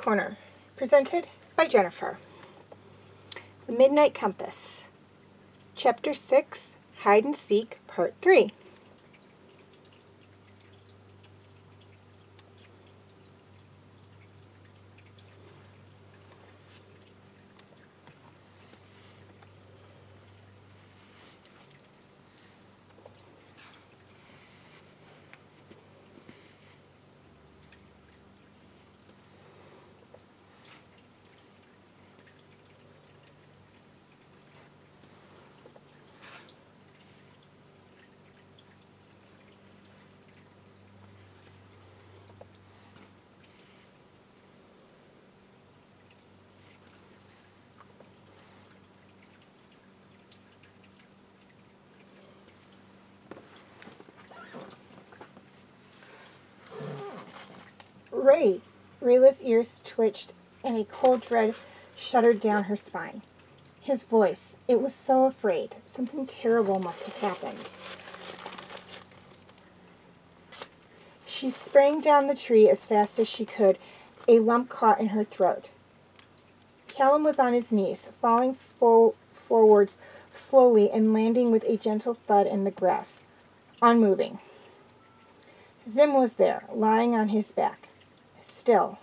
Corner, presented by Jennifer. The Midnight Compass, Chapter 6, Hide and Seek, Part 3. Rayla's ears twitched and a cold dread shuddered down her spine. His voice, it was so afraid. Something terrible must have happened. She sprang down the tree as fast as she could, a lump caught in her throat. Callum was on his knees, falling forwards slowly and landing with a gentle thud in the grass, unmoving. Zim was there, lying on his back. Still.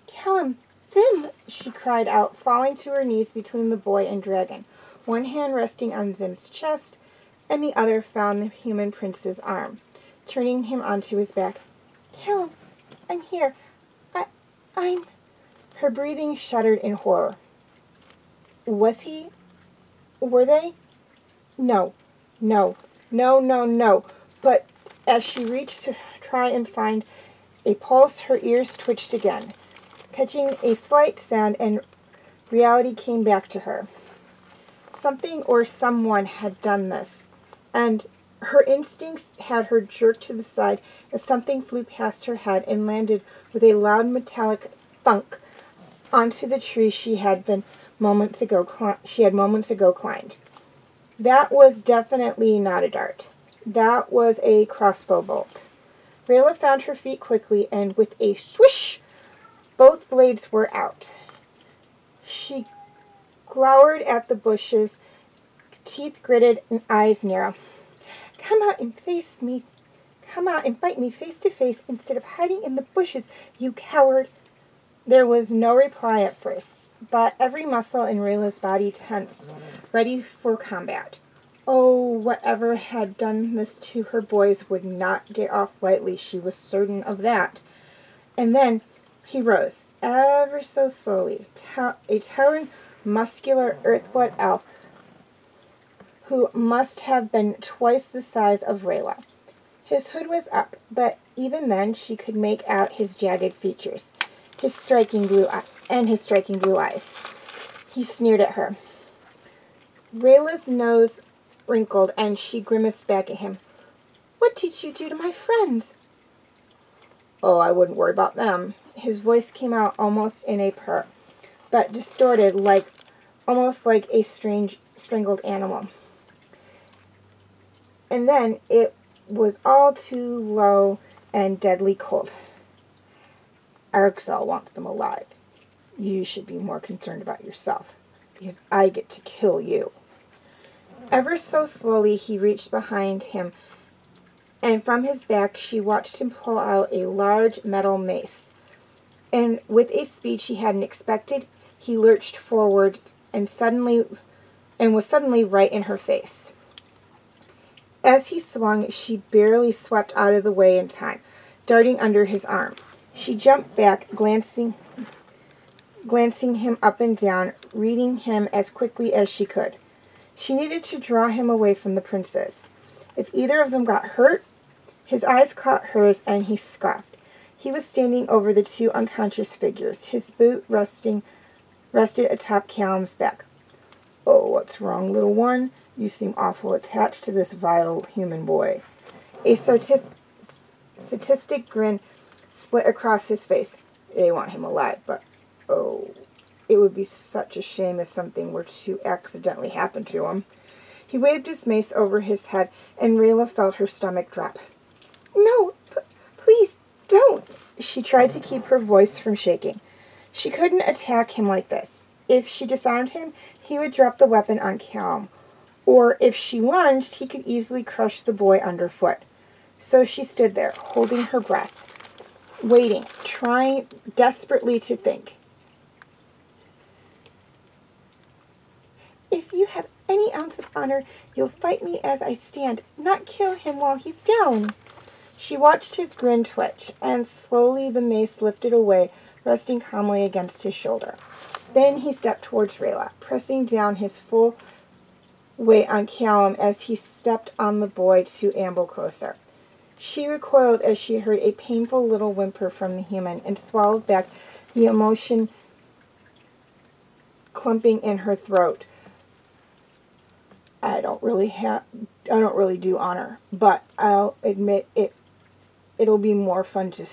"Callum! Zim!" she cried out, falling to her knees between the boy and dragon, one hand resting on Zim's chest, and the other found the human prince's arm, turning him onto his back. "Callum, I'm here. I'm... Her breathing shuddered in horror. Was he? Were they? No. But as she reached to try and find a pulse, her ears twitched again. Catching a slight sound, and reality came back to her. Something or someone had done this, and her instincts had her jerked to the side as something flew past her head and landed with a loud metallic thunk onto the tree she had moments ago climbed. That was definitely not a dart. That was a crossbow bolt. Rayla found her feet quickly, and with a swish, both blades were out. She glowered at the bushes, teeth gritted and eyes narrow. "Come out and face me. Come out and fight me face to face instead of hiding in the bushes, you coward." There was no reply at first, but every muscle in Rayla's body tensed, ready for combat. Oh, whatever had done this to her boys would not get off lightly, she was certain of that. And then he rose, ever so slowly, a towering, muscular earthblood elf who must have been twice the size of Rayla. His hood was up, but even then she could make out his jagged features, his striking blue eyes. He sneered at her. Rayla's nose wrinkled, and she grimaced back at him. "What did you do to my friends?" "Oh, I wouldn't worry about them." His voice came out almost in a purr, but distorted, almost like a strangled animal. And then it was all too low and deadly cold. "Arxel wants them alive. You should be more concerned about yourself, because I get to kill you." Ever so slowly he reached behind him, and from his back she watched him pull out a large metal mace. And with a speed she hadn't expected, he lurched forward and was suddenly right in her face. As he swung, she barely swept out of the way in time, darting under his arm. She jumped back, glancing him up and down, reading him as quickly as she could. She needed to draw him away from the princess. If either of them got hurt, his eyes caught hers, and he scoffed. He was standing over the two unconscious figures, his boot rested atop Callum's back. "Oh, what's wrong, little one? You seem awful attached to this vile human boy." A sadistic grin split across his face. "They want him alive, but oh, it would be such a shame if something were to accidentally happen to him." He waved his mace over his head, and Rayla felt her stomach drop. "No, please don't," she tried to keep her voice from shaking. She couldn't attack him like this. If she disarmed him, he would drop the weapon on Callum, or if she lunged, he could easily crush the boy underfoot. So she stood there, holding her breath, waiting, trying desperately to think. If you have any ounce of honor, you'll fight me as I stand, not kill him while he's down. She watched his grin twitch, and slowly the mace lifted away, resting calmly against his shoulder. Then he stepped towards Rayla, pressing down his full weight on Callum as he stepped on the boy to amble closer. She recoiled as she heard a painful little whimper from the human and swallowed back the emotion clumping in her throat. I don't really do honor, but I'll admit it'll be more fun to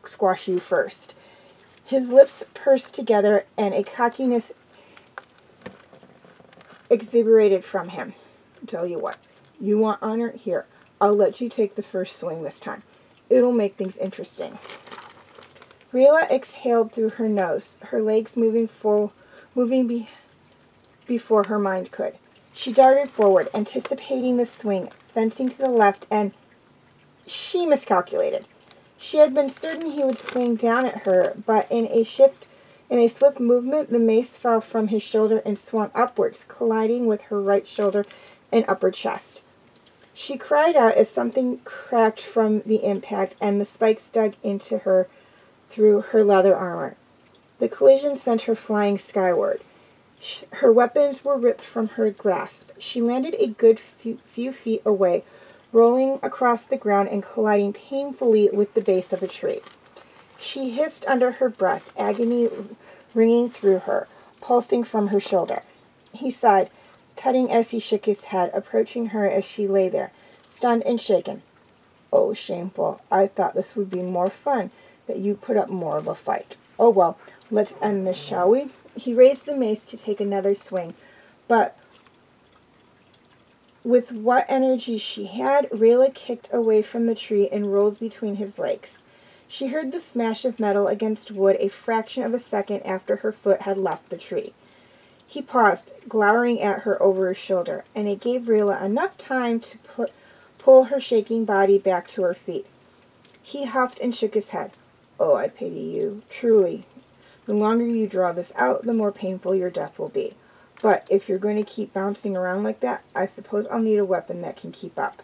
squash you first. His lips pursed together and a cockiness exuberated from him. Tell you what, you want honor? Here, I'll let you take the first swing this time. It'll make things interesting. Rayla exhaled through her nose, her legs moving before her mind could. She darted forward, anticipating the swing, fencing to the left, and she miscalculated. She had been certain he would swing down at her, but in a swift movement, the mace fell from his shoulder and swung upwards, colliding with her right shoulder and upper chest. She cried out as something cracked from the impact, and the spikes dug into her through her leather armor. The collision sent her flying skyward. Her weapons were ripped from her grasp. She landed a good few feet away, rolling across the ground and colliding painfully with the base of a tree. She hissed under her breath, agony ringing through her, pulsing from her shoulder. He sighed, tutting as he shook his head, approaching her as she lay there, stunned and shaken. Oh, shameful. I thought this would be more fun, that you put up more of a fight. Oh, well, let's end this, shall we? He raised the mace to take another swing, but with what energy she had, Rayla kicked away from the tree and rolled between his legs. She heard the smash of metal against wood a fraction of a second after her foot had left the tree. He paused, glowering at her over his shoulder, and it gave Rayla enough time to pull her shaking body back to her feet. He huffed and shook his head. Oh, I pity you, truly. The longer you draw this out, the more painful your death will be. But if you're going to keep bouncing around like that, I suppose I'll need a weapon that can keep up.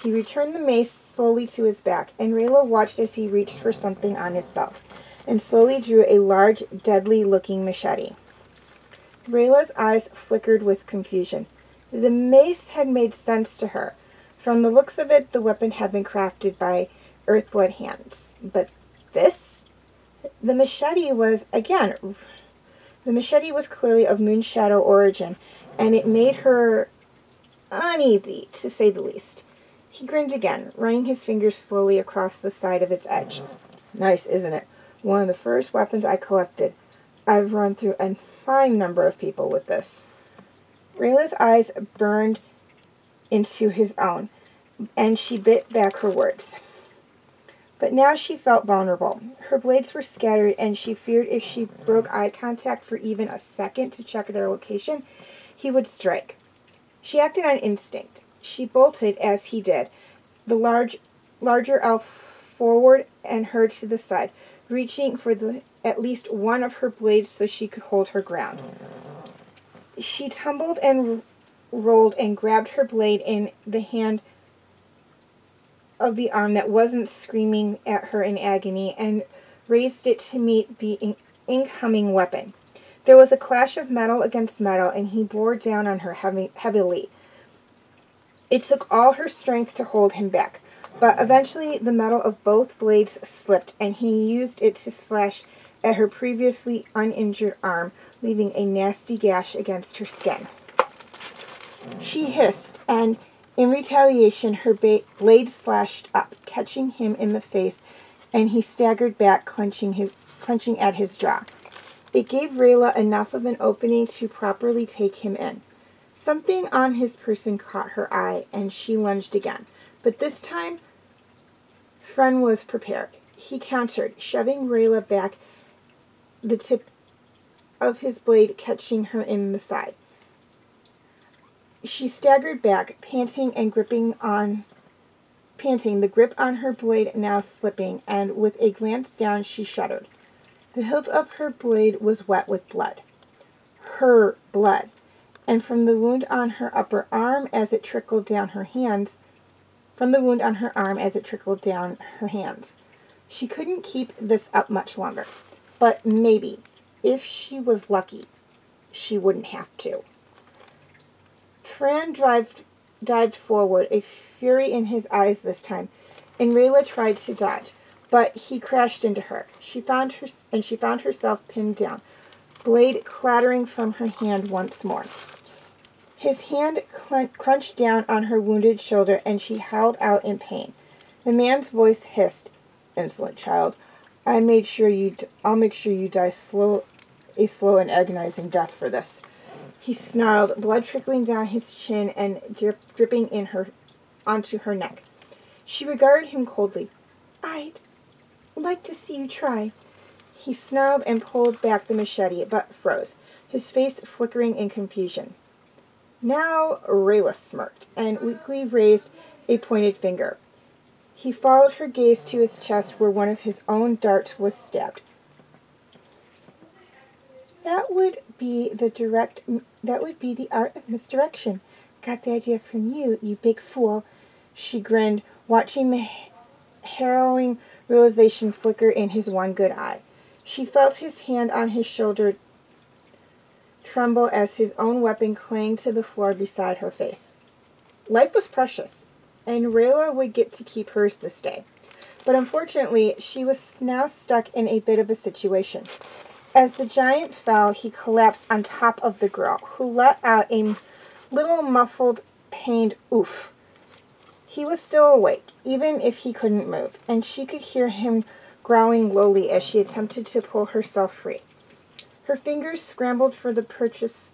He returned the mace slowly to his back, and Rayla watched as he reached for something on his belt, and slowly drew a large, deadly-looking machete. Rayla's eyes flickered with confusion. The mace had made sense to her. From the looks of it, the weapon had been crafted by Earthblood hands. But this? The machete was clearly of Moonshadow origin, and it made her uneasy, to say the least. He grinned again, running his fingers slowly across the side of its edge. Nice, isn't it? One of the first weapons I collected. I've run through a fine number of people with this. Rayla's eyes burned into his own, and she bit back her words. But now she felt vulnerable. Her blades were scattered, and she feared if she broke eye contact for even a second to check their location, he would strike. She acted on instinct. She bolted as he did, the larger elf forward and her to the side, reaching for at least one of her blades so she could hold her ground. She tumbled and rolled and grabbed her blade in the hand of the arm that wasn't screaming at her in agony and raised it to meet the incoming weapon. There was a clash of metal against metal, and he bore down on her heavily. It took all her strength to hold him back, but eventually the metal of both blades slipped, and he used it to slash at her previously uninjured arm, leaving a nasty gash against her skin. She hissed, and in retaliation her blade slashed up, catching him in the face, and he staggered back, clenching at his jaw. It gave Rayla enough of an opening to properly take him in. Something on his person caught her eye, and she lunged again. But this time, Friend was prepared. He countered, shoving Rayla back, the tip of his blade catching her in the side. She staggered back, panting, the grip on her blade now slipping, and with a glance down she shuddered. The hilt of her blade was wet with blood. Her blood. And from the wound on her arm as it trickled down her hands. She couldn't keep this up much longer. But maybe, if she was lucky, she wouldn't have to. Fran dived forward, a fury in his eyes this time, and Rayla tried to dodge, but he crashed into her. She found herself pinned down, blade clattering from her hand once more. His hand crunched down on her wounded shoulder, and she howled out in pain. The man's voice hissed, "Insolent child, I'll make sure you die a slow and agonizing death for this." He snarled, blood trickling down his chin and dripping onto her neck. She regarded him coldly. "I'd like to see you try." He snarled and pulled back the machete, but froze, his face flickering in confusion. Now Rayla smirked, and weakly raised a pointed finger. He followed her gaze to his chest where one of his own darts was stabbed. That would be the art of misdirection. Got the idea from you, you big fool." She grinned, watching the harrowing realization flicker in his one good eye. She felt his hand on his shoulder tremble as his own weapon clanged to the floor beside her face. Life was precious, and Rayla would get to keep hers this day. But unfortunately, she was now stuck in a bit of a situation. As the giant fell, he collapsed on top of the girl, who let out a little muffled, pained oof. He was still awake, even if he couldn't move, and she could hear him growling lowly as she attempted to pull herself free. Her fingers scrambled for the purchase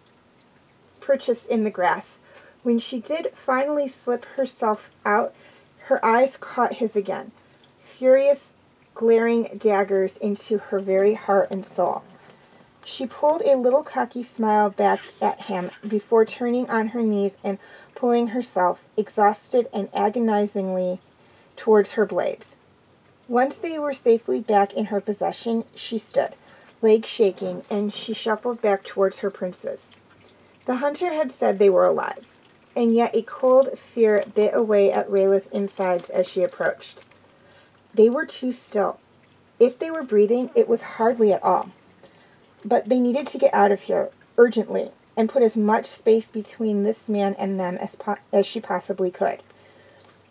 in the grass. When she did finally slip herself out, her eyes caught his again, furious, glaring daggers into her very heart and soul. She pulled a little cocky smile back at him before turning on her knees and pulling herself, exhausted and agonizingly, towards her blades. Once they were safely back in her possession, she stood, legs shaking, and she shuffled back towards her princes. The hunter had said they were alive, and yet a cold fear bit away at Rayla's insides as she approached. They were too still. If they were breathing, it was hardly at all. But they needed to get out of here, urgently, and put as much space between this man and them as she possibly could.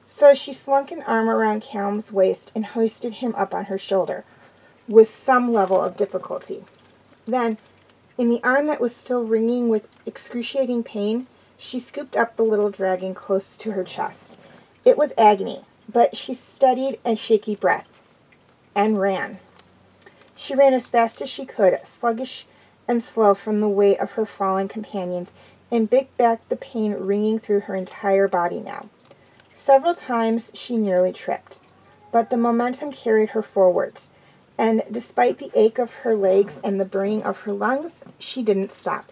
So she slunk an arm around Callum's waist and hoisted him up on her shoulder, with some level of difficulty. Then, in the arm that was still ringing with excruciating pain, she scooped up the little dragon close to her chest. It was agony, but she steadied a shaky breath, and ran. She ran as fast as she could, sluggish and slow from the weight of her fallen companions, and bit back the pain ringing through her entire body now. Several times she nearly tripped, but the momentum carried her forwards, and despite the ache of her legs and the burning of her lungs, she didn't stop.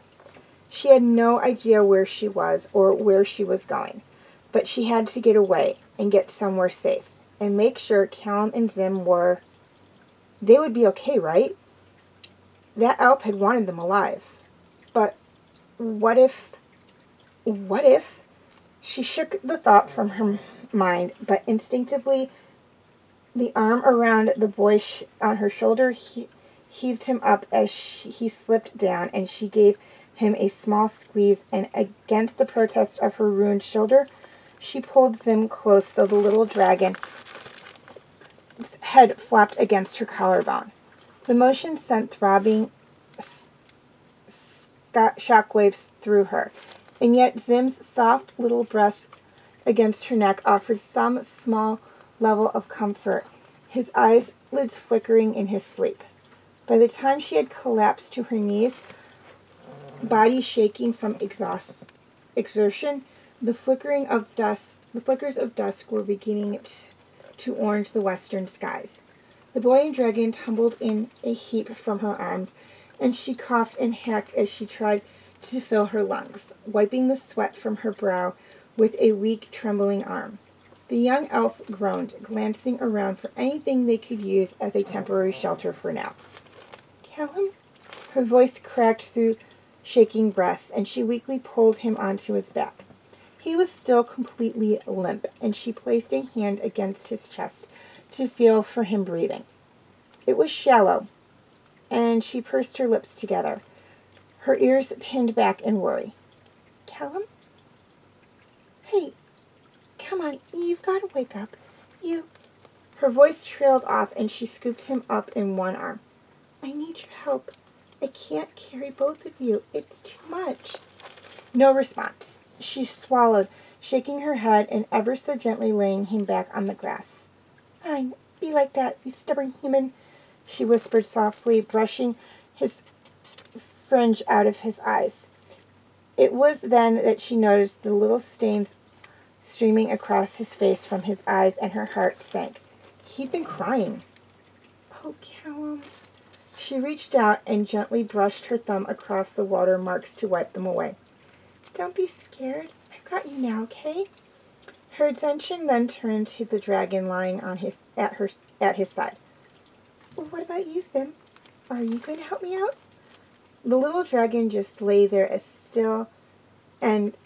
She had no idea where she was or where she was going, but she had to get away and get somewhere safe, and make sure Callum and Zim were... They would be okay, right? That Alp had wanted them alive. But what if... She shook the thought from her mind, but instinctively the arm around the boy on her shoulder heaved him up as he slipped down, and she gave him a small squeeze, and against the protest of her ruined shoulder, she pulled Zim close so the little dragon's head flapped against her collarbone. The motion sent throbbing shockwaves through her, and yet Zim's soft little breast against her neck offered some small level of comfort, his eyelids flickering in his sleep. By the time she had collapsed to her knees, body shaking from exertion, the flickers of dusk were beginning to orange the western skies. The boy and dragon tumbled in a heap from her arms, and she coughed and hacked as she tried to fill her lungs, wiping the sweat from her brow with a weak, trembling arm. The young elf groaned, glancing around for anything they could use as a temporary shelter for now. Callum? Her voice cracked through shaking breaths, and she weakly pulled him onto his back. He was still completely limp, and she placed a hand against his chest to feel for him breathing. It was shallow, and she pursed her lips together, her ears pinned back in worry. Callum? Hey, come on, you've got to wake up. Her voice trailed off, and she scooped him up in one arm. I need your help. I can't carry both of you. It's too much. No response. She swallowed, shaking her head and ever so gently laying him back on the grass. Fine, be like that, you stubborn human, she whispered softly, brushing his fringe out of his eyes. It was then that she noticed the little stains streaming across his face from his eyes, and her heart sank. He'd been crying. Oh, Callum. She reached out and gently brushed her thumb across the water marks to wipe them away. Don't be scared. I've got you now, okay? Her attention then turned to the dragon lying on at his side. What about you, Sim? Are you going to help me out? The little dragon just lay there as still and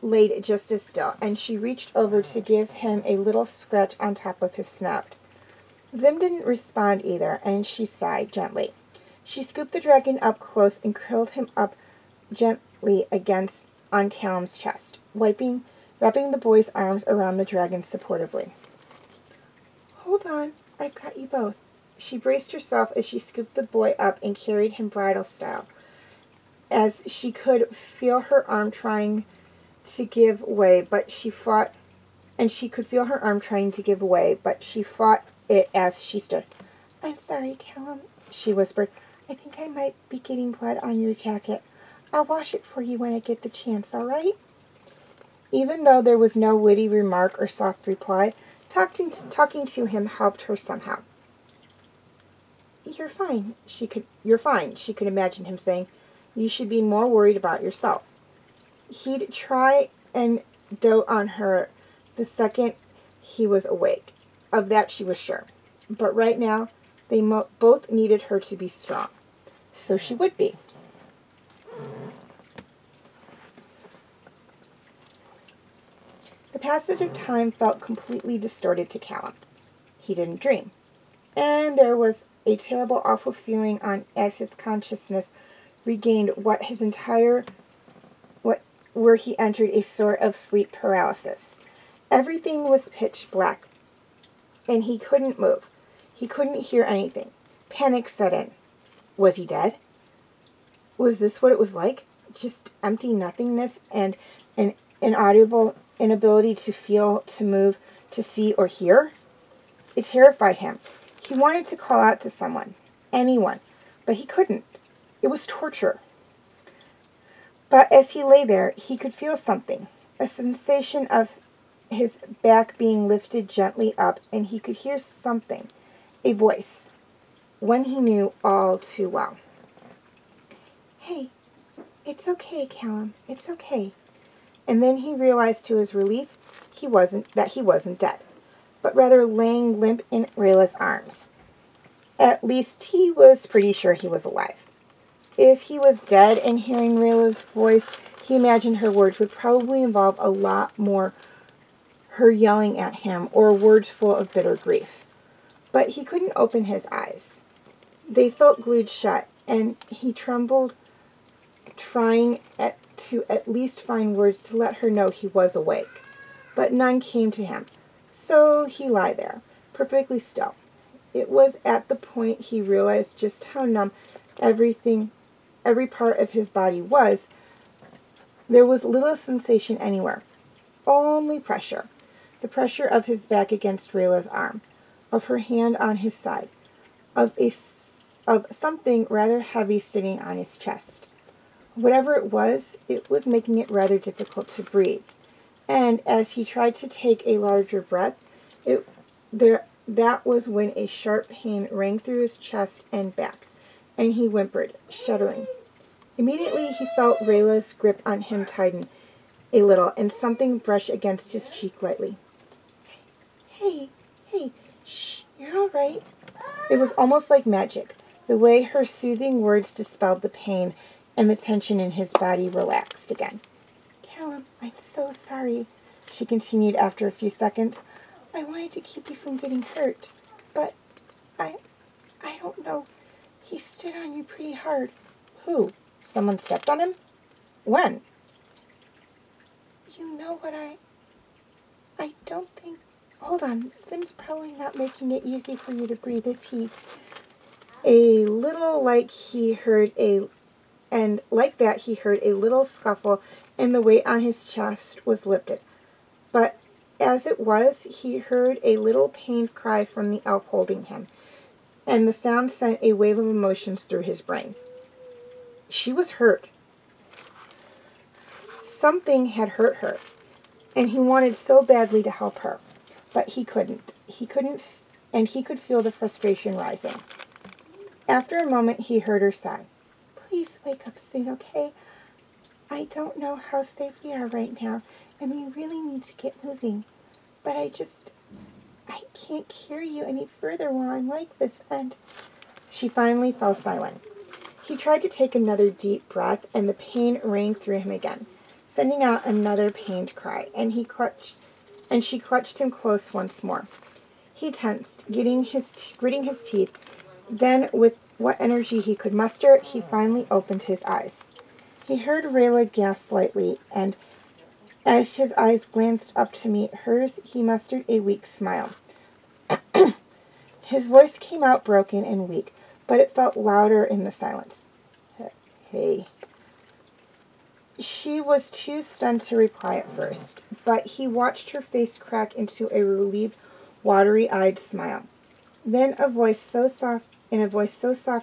laid just as still, and she reached over to give him a little scratch on top of his snout. Zim didn't respond either, and she sighed gently. She scooped the dragon up close and curled him up gently on Callum's chest, wrapping the boy's arms around the dragon supportively. Hold on, I've got you both. She braced herself as she scooped the boy up and carried him bridal style, as she could feel her arm trying to give way, but she fought it as she stood. I'm sorry, Callum, she whispered. I think I might be getting blood on your jacket. I'll wash it for you when I get the chance, all right? Even though there was no witty remark or soft reply, talking to him helped her somehow. You're fine, she could imagine him saying. You should be more worried about yourself. He'd try and dote on her the second he was awake. Of that she was sure. But right now, they both needed her to be strong. So she would be. The passage of time felt completely distorted to Callum. He didn't dream. And there was a terrible, awful feeling as his consciousness regained where he entered a sort of sleep paralysis. Everything was pitch black, and he couldn't move. He couldn't hear anything. Panic set in. Was he dead? Was this what it was like? Just empty nothingness and an inaudible inability to feel, to move, to see or hear? It terrified him. He wanted to call out to someone, anyone, but he couldn't. It was torture. But as he lay there, he could feel something, a sensation of his back being lifted gently up, and he could hear something, a voice, one he knew all too well. Hey, it's okay, Callum, it's okay. And then he realized to his relief he wasn't dead, but rather laying limp in Rayla's arms. At least he was pretty sure he was alive. If he was dead and hearing Rayla's voice, he imagined her words would probably involve a lot more her yelling at him or words full of bitter grief. But he couldn't open his eyes. They felt glued shut, and he trembled, trying to at least find words to let her know he was awake. But none came to him, so he lay there, perfectly still. It was at the point he realized just how numb every part of his body was. There was little sensation anywhere, only pressure. The pressure of his back against Rayla's arm, of her hand on his side, of something rather heavy sitting on his chest. Whatever it was making it rather difficult to breathe. And as he tried to take a larger breath, That was when a sharp pain rang through his chest and back, and he whimpered, shuddering. Immediately he felt Rayla's grip on him tighten a little, and something brush against his cheek lightly. Hey, shh, you're all right. It was almost like magic. The way her soothing words dispelled the pain, and the tension in his body relaxed again. Callum, I'm so sorry, she continued after a few seconds. I wanted to keep you from getting hurt, but I don't know. He stood on you pretty hard. Who? Someone stepped on him? When? You know what I don't think... Hold on. Zim's probably not making it easy for you to breathe, is he? A little like he heard a... And like that, he heard a little scuffle, and the weight on his chest was lifted. But as it was, he heard a little pained cry from the elf holding him, and the sound sent a wave of emotions through his brain. She was hurt. Something had hurt her, and he wanted so badly to help her, but he couldn't. And he could feel the frustration rising. After a moment, he heard her sigh. Please wake up soon, okay? I don't know how safe we are right now, and we really need to get moving. But I can't carry you any further while I'm like this, and... She finally fell silent. He tried to take another deep breath, and the pain rang through him again, sending out another pained cry, and she clutched him close once more. He tensed, gritting his teeth. Then, with what energy he could muster, he finally opened his eyes. He heard Rayla gasp slightly, and as his eyes glanced up to meet hers, he mustered a weak smile. His voice came out broken and weak, but it felt louder in the silence. Hey. She was too stunned to reply at first, but he watched her face crack into a relieved, watery-eyed smile. Then in a voice so soft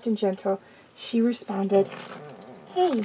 and gentle, she responded, Hey,